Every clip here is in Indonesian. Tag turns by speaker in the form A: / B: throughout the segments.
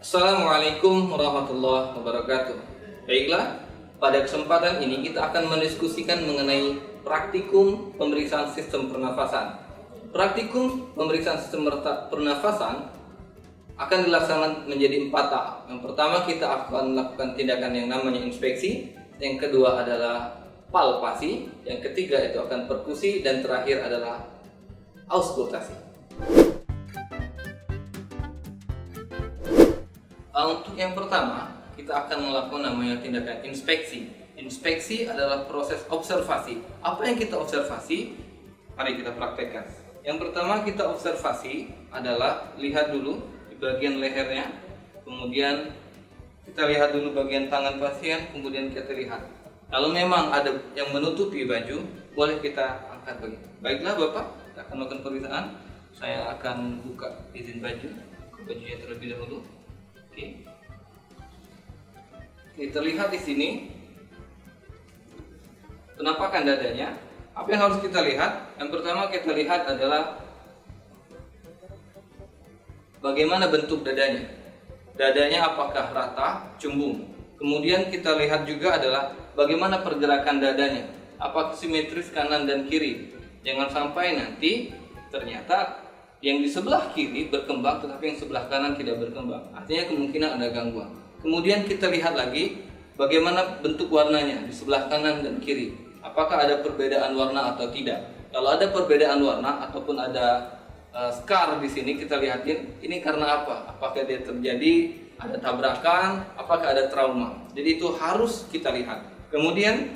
A: Assalamualaikum warahmatullahi wabarakatuh. Baiklah, pada kesempatan ini kita akan mendiskusikan mengenai praktikum pemeriksaan sistem pernafasan. Praktikum pemeriksaan sistem pernafasan akan dilaksanakan menjadi 4 tahap. Yang pertama, kita akan melakukan tindakan yang namanya inspeksi. Yang kedua adalah palpasi. Yang ketiga itu akan perkusi. Dan terakhir adalah auskultasi. Untuk yang pertama, kita akan melakukan namanya tindakan inspeksi. Inspeksi adalah proses observasi. Apa yang kita observasi? Mari kita praktekkan. Yang pertama kita observasi adalah lihat dulu di bagian lehernya, kemudian kita lihat dulu bagian tangan pasien, kemudian kita lihat. Kalau memang ada yang menutupi baju, boleh kita angkat bagian. Baiklah Bapak, kita akan melakukan pemeriksaan. Saya akan buka izin baju, bajunya terlebih dahulu. Oke. Terlihat di sini penampakan dadanya. Apa yang harus kita lihat? Yang pertama kita lihat adalah bagaimana bentuk dadanya. Dadanya apakah rata, cembung. Kemudian kita lihat juga adalah bagaimana pergerakan dadanya. Apakah simetris kanan dan kiri. Jangan sampai nanti ternyata yang di sebelah kiri berkembang tetapi yang sebelah kanan tidak berkembang. Artinya kemungkinan ada gangguan. Kemudian kita lihat lagi bagaimana bentuk warnanya di sebelah kanan dan kiri. Apakah ada perbedaan warna atau tidak? Kalau ada perbedaan warna ataupun ada scar di sini, kita lihatin ini karena apa? Apakah dia terjadi ada tabrakan? Apakah ada trauma? Jadi itu harus kita lihat. Kemudian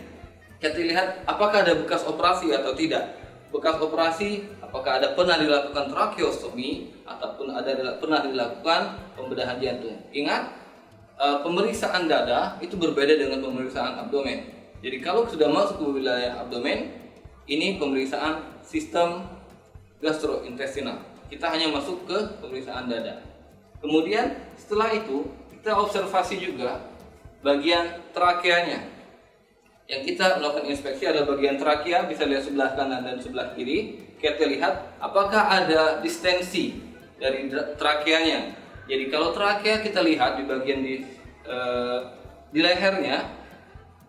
A: kita lihat apakah ada bekas operasi atau tidak. Bekas operasi, apakah ada pernah dilakukan tracheostomi ataupun pernah dilakukan pembedahan jantung. Ingat, pemeriksaan dada itu berbeda dengan pemeriksaan abdomen. Jadi kalau sudah masuk ke wilayah abdomen, ini pemeriksaan sistem gastrointestinal. Kita hanya masuk ke pemeriksaan dada. Kemudian setelah itu kita observasi juga bagian trakeanya. Yang kita melakukan inspeksi adalah bagian trakea, bisa lihat sebelah kanan dan sebelah kiri. Kita lihat apakah ada distensi dari trakeanya. Jadi kalau trakea kita lihat di bagian di lehernya,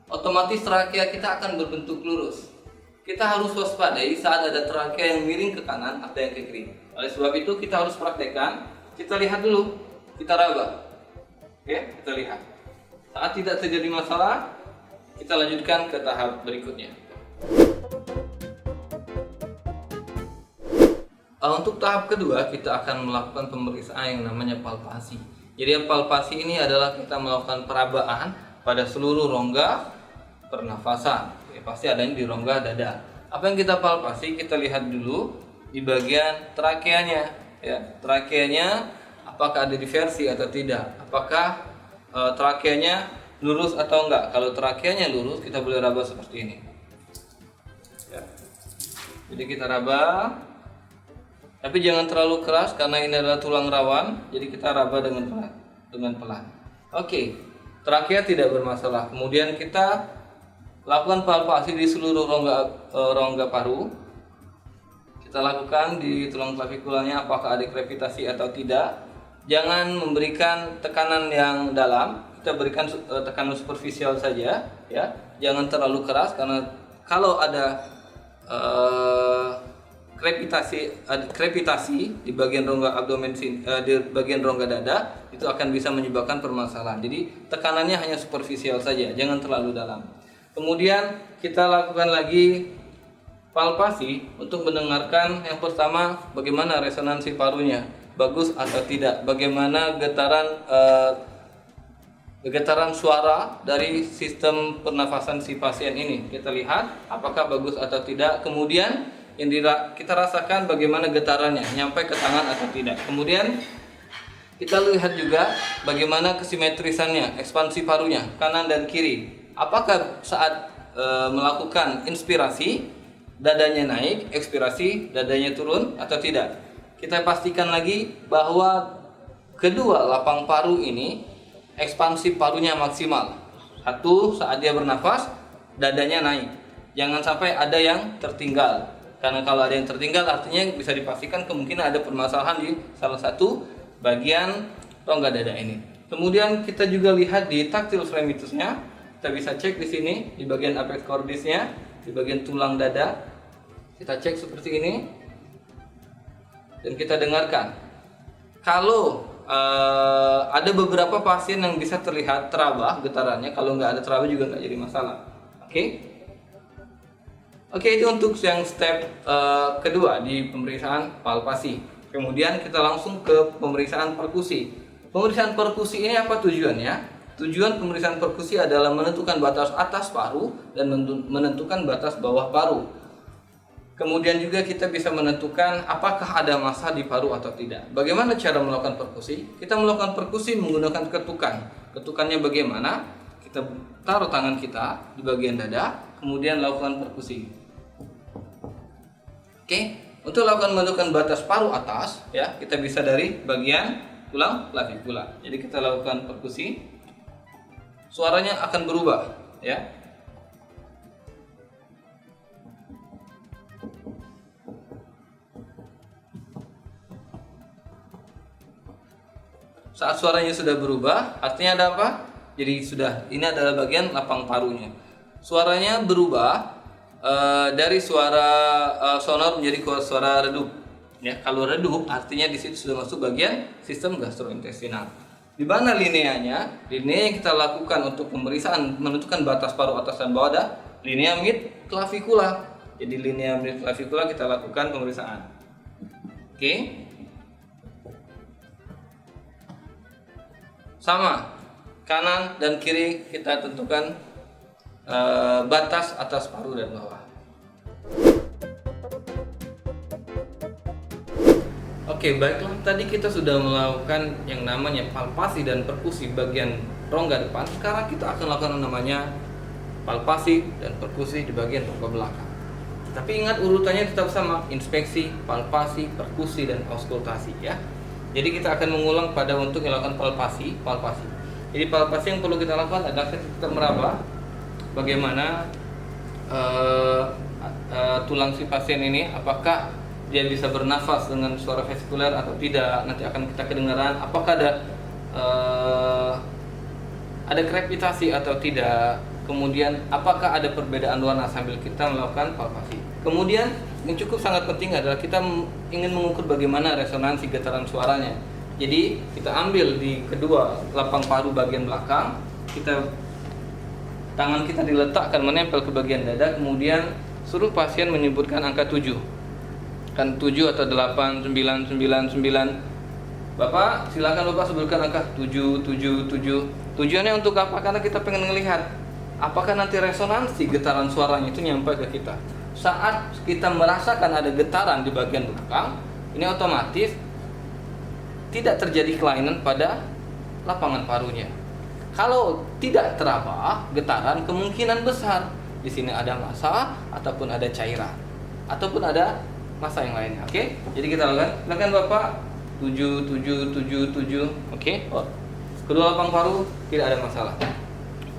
A: otomatis trakea kita akan berbentuk lurus. Kita harus waspadai saat ada trakea yang miring ke kanan atau yang ke kiri. Oleh sebab itu kita harus praktekkan. Kita lihat dulu, kita raba. Oke, kita lihat. Saat tidak terjadi masalah, kita lanjutkan ke tahap berikutnya. Untuk tahap kedua, kita akan melakukan pemeriksaan yang namanya palpasi. Jadi palpasi ini adalah kita melakukan perabaan pada seluruh rongga pernafasan. Ya, pasti adanya di rongga dada. Apa yang kita palpasi? Kita lihat dulu di bagian trakeanya. Ya, trakeanya apakah ada diversi atau tidak? Apakah trakeanya lurus atau enggak? Kalau trakeanya lurus, kita boleh raba seperti ini. Ya. Jadi kita raba, tapi jangan terlalu keras karena ini adalah tulang rawan. Jadi kita raba dengan pelan. Oke, trakea tidak bermasalah. Kemudian kita lakukan palpasi di seluruh rongga paru. Kita lakukan di tulang klavikulanya apakah ada krepitasi atau tidak. Jangan memberikan tekanan yang dalam. Kita berikan tekanan superficial saja, ya. Jangan terlalu keras karena kalau ada krepitasi di bagian rongga abdomen di bagian rongga dada, itu akan bisa menyebabkan permasalahan. Jadi tekanannya hanya superficial saja, jangan terlalu dalam. Kemudian kita lakukan lagi palpasi untuk mendengarkan yang pertama bagaimana resonansi parunya, bagus atau tidak, bagaimana getaran suara dari sistem pernafasan si pasien ini. Kita lihat apakah bagus atau tidak. Kemudian yang kita rasakan bagaimana getarannya, nyampe ke tangan atau tidak. Kemudian kita lihat juga bagaimana kesimetrisannya, ekspansi parunya, kanan dan kiri. Apakah saat melakukan inspirasi dadanya naik, ekspirasi dadanya turun atau tidak. Kita pastikan lagi bahwa kedua lapang paru ini ekspansi parunya maksimal. Satu, saat dia bernafas, dadanya naik. Jangan sampai ada yang tertinggal. Karena kalau ada yang tertinggal artinya bisa dipastikan kemungkinan ada permasalahan di salah satu bagian rongga dada ini. Kemudian kita juga lihat di tactile fremitusnya. Kita bisa cek di sini di bagian apex cordisnya, di bagian tulang dada. Kita cek seperti ini dan kita dengarkan. Kalau ada beberapa pasien yang bisa terlihat teraba getarannya, kalau nggak ada teraba juga nggak jadi masalah. Oke, itu untuk yang step kedua di pemeriksaan palpasi. Kemudian kita langsung ke pemeriksaan perkusi. Pemeriksaan perkusi ini apa tujuannya? Tujuan pemeriksaan perkusi adalah menentukan batas atas paru dan menentukan batas bawah paru. Kemudian juga kita bisa menentukan apakah ada massa di paru atau tidak. Bagaimana cara melakukan perkusi? Kita melakukan perkusi menggunakan ketukan. Ketukannya bagaimana? Kita taruh tangan kita di bagian dada, kemudian lakukan perkusi. Untuk lakukan menentukan batas paru atas, ya, kita bisa dari bagian tulang clavicula. Jadi kita lakukan perkusi, suaranya akan berubah, ya. Saat suaranya sudah berubah, artinya ada apa? Jadi ini adalah bagian lapang parunya. Suaranya berubah dari suara sonor menjadi suara redup. Ya, kalau redup artinya di situ sudah masuk bagian sistem gastrointestinal. Di mana lineanya? Linea yang kita lakukan untuk pemeriksaan menentukan batas paru atas dan bawah ada linea mid clavicula. Jadi linea mid clavicula kita lakukan pemeriksaan. Sama, kanan dan kiri kita tentukan batas atas paru dan bawah. Baiklah, tadi kita sudah melakukan yang namanya palpasi dan perkusi bagian rongga depan. Sekarang kita akan lakukan namanya palpasi dan perkusi di bagian rongga belakang. Tapi ingat urutannya tetap sama, inspeksi, palpasi, perkusi, dan auskultasi, ya. Jadi kita akan mengulang pada untuk melakukan palpasi. Jadi palpasi yang perlu kita lakukan adalah kita meraba bagaimana tulang si pasien ini, apakah dia bisa bernafas dengan suara vesikuler atau tidak. Nanti akan kita kedengaran apakah ada krepitasi atau tidak. Kemudian apakah ada perbedaan warna sambil kita melakukan palpasi. Kemudian yang cukup sangat penting adalah kita ingin mengukur bagaimana resonansi getaran suaranya. Jadi kita ambil di kedua lapang paru bagian belakang, tangan kita diletakkan menempel ke bagian dada, kemudian suruh pasien menyebutkan angka 7. Kan 7 atau 8, 9, 9, 9. Bapak, silakan Bapak sebutkan angka 7, 7, 7. Tujuannya untuk apa? Karena kita pengen melihat apakah nanti resonansi getaran suaranya itu nyampe ke kita. Saat kita merasakan ada getaran di bagian belakang, ini otomatis tidak terjadi kelainan pada lapangan parunya. Kalau tidak teraba getaran, kemungkinan besar di sini ada massa ataupun ada cairan ataupun ada massa yang lainnya. Jadi kita lakukan Bapak 7, 7, 7, 7. Kedua lapang paru tidak ada masalah.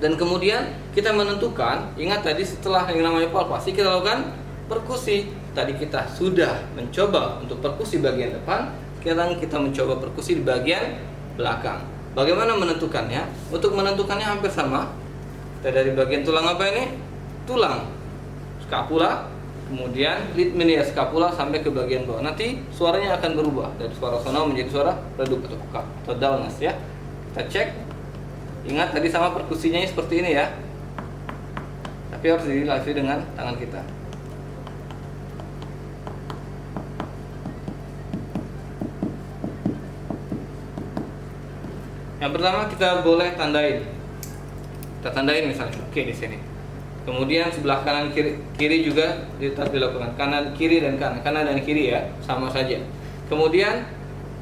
A: Dan kemudian kita menentukan, ingat tadi setelah yang namanya palpasi kita lakukan perkusi. Tadi kita sudah mencoba untuk perkusi bagian depan, sekarang kita mencoba perkusi di bagian belakang. Bagaimana menentukannya? Untuk menentukannya hampir sama. Kita dari bagian tulang apa ini? Tulang scapula, kemudian lead media scapula sampai ke bagian bawah. Nanti suaranya akan berubah dari suara sonor menjadi suara redup atau pekak atau dullness, ya. Kita cek. Ingat tadi sama perkusinya seperti ini, ya. Tapi harus dilatih dengan tangan kita. Yang pertama kita boleh tandain. Kita tandain misalnya, di sini. Kemudian sebelah kanan kiri juga tetap dilakukan, kanan kiri dan kanan dan kiri, ya, sama saja. Kemudian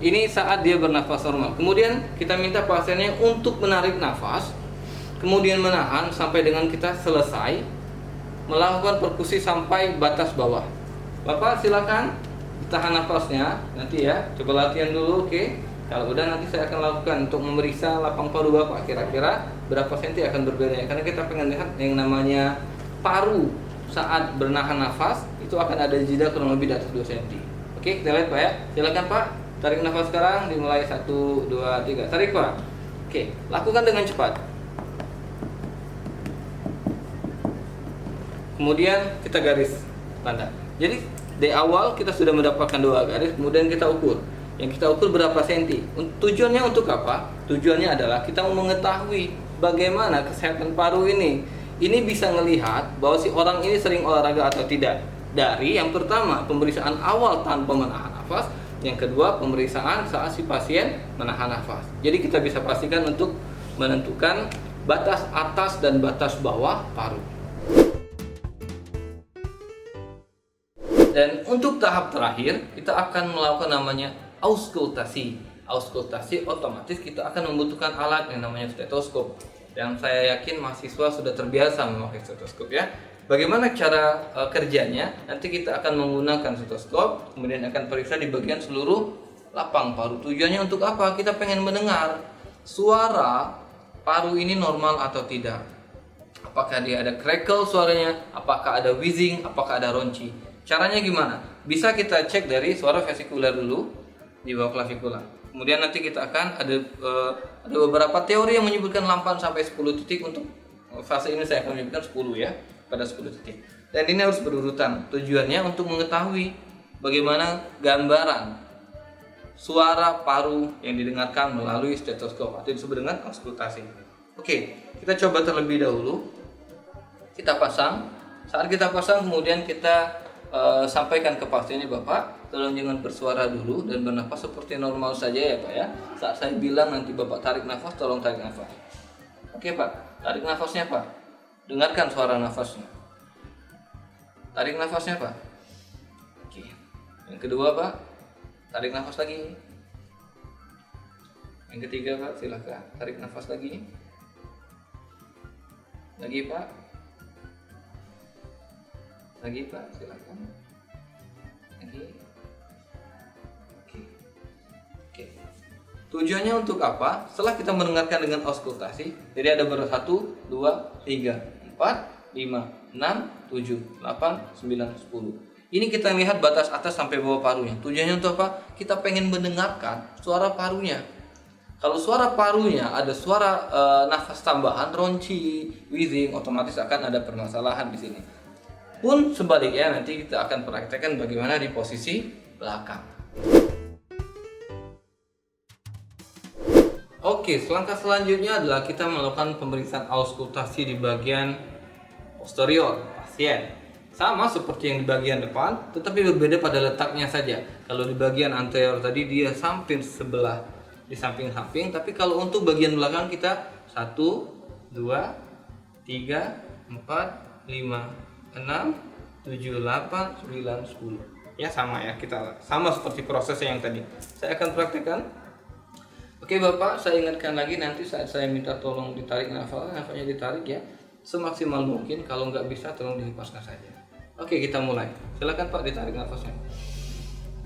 A: ini saat dia bernafas normal. Kemudian kita minta pasiennya untuk menarik nafas, kemudian menahan sampai dengan kita selesai melakukan perkusi sampai batas bawah. Bapak silakan tahan nafasnya nanti, ya. Coba latihan dulu, Kalau udah nanti saya akan lakukan untuk memeriksa lapang paru Bapak kira-kira berapa senti akan berbedanya. Karena kita pengen lihat yang namanya paru saat bernahan nafas itu akan ada jeda kurang lebih di atas 2 cm. Kita lihat Pak, ya. Silakan Pak, tarik nafas sekarang dimulai 1, 2, 3. Tarik Pak. Oke, lakukan dengan cepat. Kemudian kita garis tanda. Jadi di awal kita sudah mendapatkan 2 garis, kemudian kita ukur. Yang kita ukur berapa senti. Tujuannya untuk apa? Tujuannya adalah kita mau mengetahui bagaimana kesehatan paru ini. Ini bisa melihat bahwa si orang ini sering olahraga atau tidak. Dari yang pertama, pemeriksaan awal tanpa menahan nafas. Yang kedua, pemeriksaan saat si pasien menahan nafas. Jadi kita bisa pastikan untuk menentukan batas atas dan batas bawah paru. Dan untuk tahap terakhir, kita akan melakukan namanya auskultasi. Auskultasi otomatis kita akan membutuhkan alat yang namanya stetoskop. Dan saya yakin mahasiswa sudah terbiasa memakai stetoskop ya. Bagaimana cara kerjanya? Nanti kita akan menggunakan stetoskop, kemudian akan periksa di bagian seluruh lapang paru. Tujuannya untuk apa? Kita pengen mendengar suara paru ini normal atau tidak. Apakah dia ada crackle suaranya? Apakah ada wheezing? Apakah ada ronci? Caranya gimana? Bisa kita cek dari suara vesikular dulu di bawah klavikula. Kemudian nanti kita akan ada beberapa teori yang menyebutkan 8 sampai 10 titik. Untuk fase ini saya akan menyebutkan 10 ya, pada 10 titik. Dan ini harus berurutan. Tujuannya untuk mengetahui bagaimana gambaran suara paru yang didengarkan melalui stetoskop atau disebut dengan auskultasi. Oke, kita coba terlebih dahulu. Kita pasang. Saat kita pasang kemudian kita sampaikan ke pasiennya, Bapak tolong jangan bersuara dulu dan bernafas seperti normal saja ya Pak ya. Saat saya bilang nanti Bapak tarik nafas, tolong tarik nafas. Oke Pak, tarik nafasnya Pak. Dengarkan suara nafasnya. Tarik nafasnya Pak. Oke. Yang kedua Pak, tarik nafas lagi. Yang ketiga Pak, silakan tarik nafas lagi. Lagi Pak. Lagi Pak, silakan. Lagi. Oke. Tujuannya untuk apa? Setelah kita mendengarkan dengan auskultasi, jadi ada berapa? 1, 2, 3, 4, 5, 6, 7, 8, 9, 10. Ini kita lihat batas atas sampai bawah parunya. Tujuannya untuk apa? Kita pengen mendengarkan suara parunya. Kalau suara parunya ada suara nafas tambahan, ronci, wheezing, otomatis akan ada permasalahan di sini. Pun sebaliknya nanti kita akan praktekkan bagaimana di posisi belakang. Oke, langkah selanjutnya adalah kita melakukan pemeriksaan auskultasi di bagian posterior pasien. Sama seperti yang di bagian depan, tetapi berbeda pada letaknya saja. Kalau di bagian anterior tadi dia samping sebelah, di samping-samping, tapi kalau untuk bagian belakang kita 1, 2, 3, 4, 5, 6, 7, 8, 9, 10. Ya sama ya, kita sama seperti prosesnya yang tadi. Saya akan praktekkan. Oke Bapak, saya ingatkan lagi nanti saat saya minta tolong ditarik nafasnya ditarik ya semaksimal mungkin. Kalau nggak bisa tolong dihempaskan saja. Oke, kita mulai. Silakan Pak ditarik nafasnya.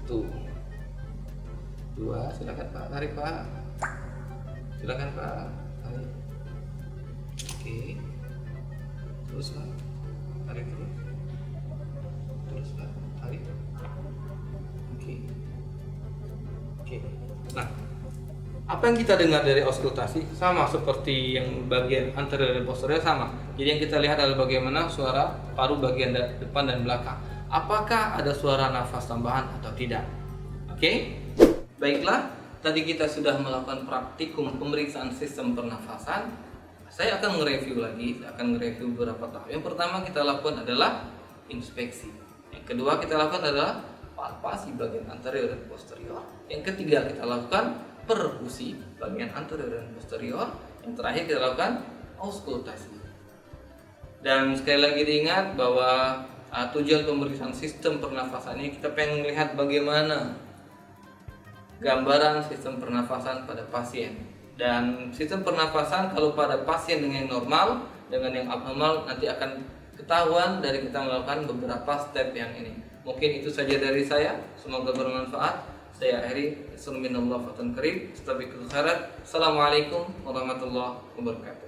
A: Tuh. 2, silakan Pak, tarik Pak. Silakan Pak, tarik. Oke. Terus Pak. Tarik terus. Terus Pak, tarik. Oke. Nah, apa yang kita dengar dari auskultasi sama seperti yang bagian anterior dan posterior sama. Jadi yang kita lihat adalah bagaimana suara paru bagian depan dan belakang. Apakah ada suara nafas tambahan atau tidak? Oke. Baiklah, tadi kita sudah melakukan praktikum pemeriksaan sistem pernafasan. Saya akan nge-review lagi, beberapa tahap. Yang pertama kita lakukan adalah inspeksi. Yang kedua kita lakukan adalah palpasi bagian anterior dan posterior. Yang ketiga kita lakukan perkusi bagian anterior dan posterior. Yang terakhir kita lakukan auskultasi. Dan sekali lagi diingat bahwa tujuan pemeriksaan sistem pernafasan ini kita pengen melihat bagaimana gambaran sistem pernafasan pada pasien. Dan sistem pernafasan kalau pada pasien dengan yang normal, dengan yang abnormal nanti akan ketahuan dari kita melakukan beberapa step yang ini. Mungkin itu saja dari saya, semoga bermanfaat. Saya akhiri. Assalamualaikum warahmatullahi wabarakatuh.